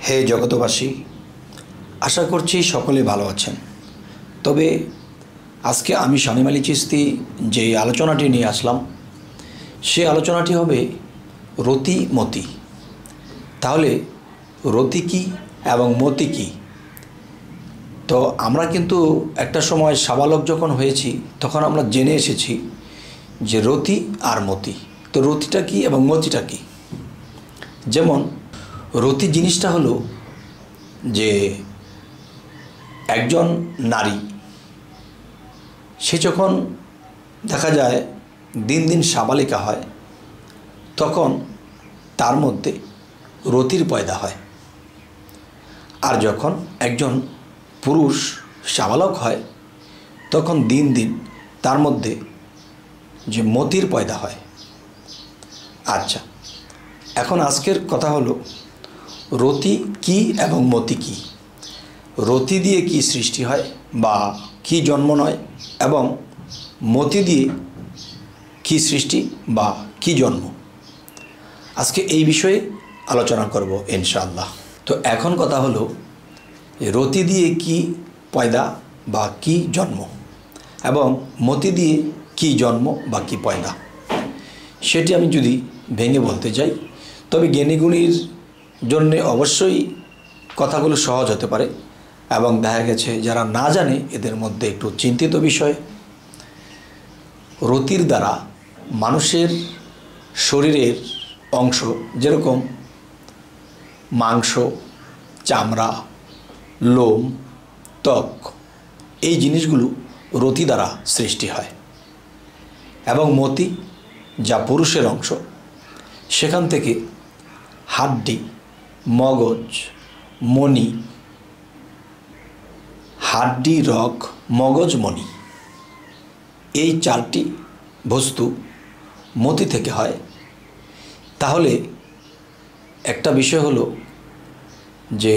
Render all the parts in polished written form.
হে জগতবাসী, আশা করছি সকলে ভালো আছেন। তবে আজকে আমি শামীম আলী চিশতি যে আলোচনাটি নিয়ে আসলাম, সে আলোচনাটি হবে রতি মতি। তাহলে রতি কী এবং মতি কী? তো আমরা কিন্তু একটা সময় সাবালক যখন হয়েছি তখন আমরা জেনে এসেছি যে রতি আর মতি। তো রতিটা কী এবং মতিটা কী? যেমন রতি জিনিসটা হলো যে একজন নারী, সে যখন দেখা যায় দিন দিন সাবালিকা হয়, তখন তার মধ্যে রতির পয়দা হয়। আর যখন একজন পুরুষ সাবালক হয়, তখন দিন দিন তার মধ্যে যে মতির পয়দা হয়। আচ্ছা, এখন আজকের কথা হলো রতি কি এবং মতি কি। রতি দিয়ে কি সৃষ্টি হয় বা কি জন্ম নয়, এবং মতি দিয়ে কি সৃষ্টি বা কি জন্ম, আজকে এই বিষয়ে আলোচনা করব ইনশাআল্লাহ। তো এখন কথা হলো রতি দিয়ে কি পয়দা বা কি জন্ম, এবং মতি দিয়ে কি জন্ম বা কি পয়দা, সেটি আমি যদি ভেঙে বলতে চাই, তবে জ্ঞানীগুণীর জন্যে অবশ্যই কথাগুলো সহজ হতে পারে, এবং দেখা গেছে যারা না জানে এদের মধ্যে একটু চিন্তিত বিষয়। রতির দ্বারা মানুষের শরীরের অংশ, যেরকম মাংস, চামড়া, লোম, ত্বক, এই জিনিসগুলো রতি দ্বারা সৃষ্টি হয়। এবং মতি, যা পুরুষের অংশ, সেখান থেকে হাড্ডি, মগজ, মণি, হাড্ডি, রগ, মগজ, মণি, এই চারটি বস্তু মতি থেকে হয়। তাহলে একটা বিষয় হলো যে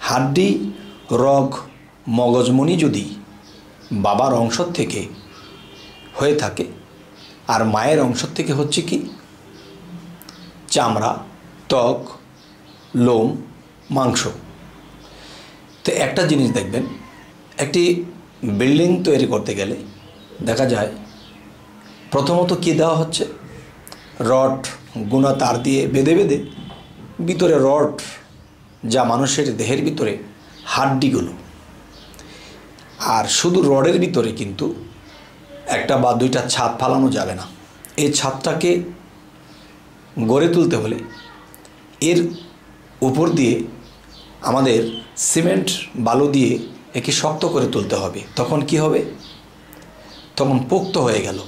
হাড্ডি, রগ, মগজমণি যদি বাবার অংশ থেকে হয়ে থাকে, আর মায়ের অংশ থেকে হচ্ছে কি চামড়া, ত্বক, লোম, মাংস। তো একটা জিনিস দেখবেন, একটি বিল্ডিং তৈরি করতে গেলে দেখা যায় প্রথমত কী দেওয়া হচ্ছে, রড, গুনা তার দিয়ে বেঁধে বেঁধে ভিতরে রড, যা মানুষের দেহের ভিতরে হাড্ডিগুলো, আর শুধু রডের ভিতরে কিন্তু একটা বা দুইটা ছাদ ফালানো যাবে না। এই ছাদটাকে গড়ে তুলতে হলে এর উপর দিয়ে আমাদের সিমেন্ট বালু দিয়ে একে শক্ত করে তুলতে হবে। তখন কি হবে? তখন পোক্ত হয়ে গেল।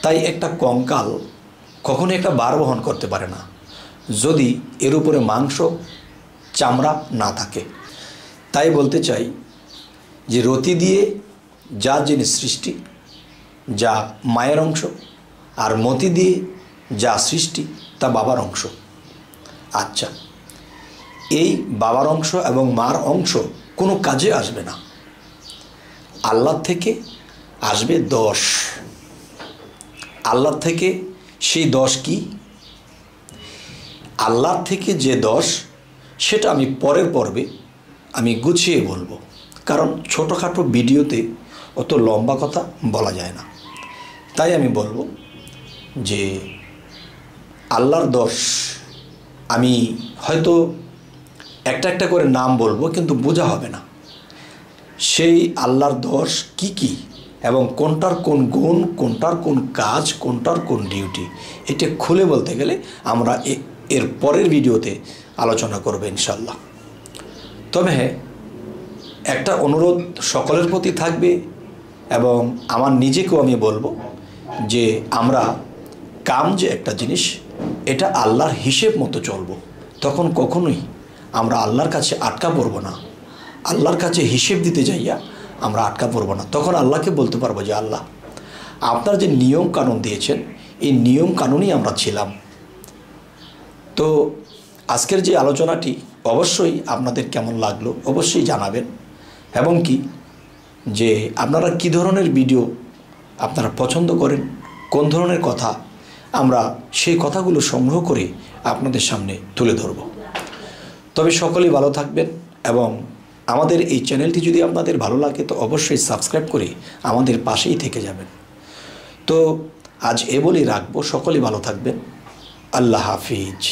তাই একটা কঙ্কাল কখনো একটা ভার বহন করতে পারে না যদি এর উপরে মাংস, চামড়া না থাকে। তাই বলতে চাই যে রতি দিয়ে যা জিনিস সৃষ্টি, যা মায়ের অংশ, আর মতি দিয়ে যা সৃষ্টি তা বাবার অংশ। আচ্ছা, এই বাবার অংশ এবং মার অংশ কোনো কাজে আসবে না, আল্লাহ থেকে আসবে দোষ। আল্লাহ থেকে সেই দোষ কি? আল্লাহ থেকে যে দোষ, সেটা আমি পরের পর্বে আমি গুছিয়ে বলবো, কারণ ছোটোখাটো ভিডিওতে অত লম্বা কথা বলা যায় না। তাই আমি বলবো যে আল্লাহর দোষ আমি হয়তো একটা একটা করে নাম বলবো, কিন্তু বোঝা হবে না সেই আল্লাহর দোষ কি কি, এবং কোনটার কোন গুণ, কোনটার কোন কাজ, কোনটার কোন ডিউটি, এটা খুলে বলতে গেলে আমরা এর পরের ভিডিওতে আলোচনা করব ইনশাল্লাহ। তবে হ্যাঁ, একটা অনুরোধ সকলের প্রতি থাকবে, এবং আমার নিজেকেও আমি বলবো যে আমরা কাম যে একটা জিনিস, এটা আল্লাহর হিসেব মতো চলবো। তখন কখনোই আমরা আল্লাহর কাছে আটকা পড়ব না, আল্লাহর কাছে হিসেব দিতে যাইয়া আমরা আটকা পড়ব না। তখন আল্লাহকে বলতে পারবো যে আল্লাহ, আপনার যে নিয়ম কানুন দিয়েছেন, এই নিয়ম কানুনই আমরা ছিলাম। তো আজকের যে আলোচনাটি অবশ্যই আপনাদের কেমন লাগলো অবশ্যই জানাবেন, এবং কি যে আপনারা কী ধরনের ভিডিও আপনারা পছন্দ করেন, কোন ধরনের কথা, আমরা সেই কথাগুলো সংগ্রহ করে আপনাদের সামনে তুলে ধরব। তবে সকলেই ভালো থাকবেন এবং আমাদের এই চ্যানেলটি যদি আপনাদের ভালো লাগে তো অবশ্যই সাবস্ক্রাইব করে আমাদের পাশেই থেকে যাবেন। তো আজ এ বলেই রাখবো, সকলেই ভালো থাকবেন। আল্লাহ হাফিজ।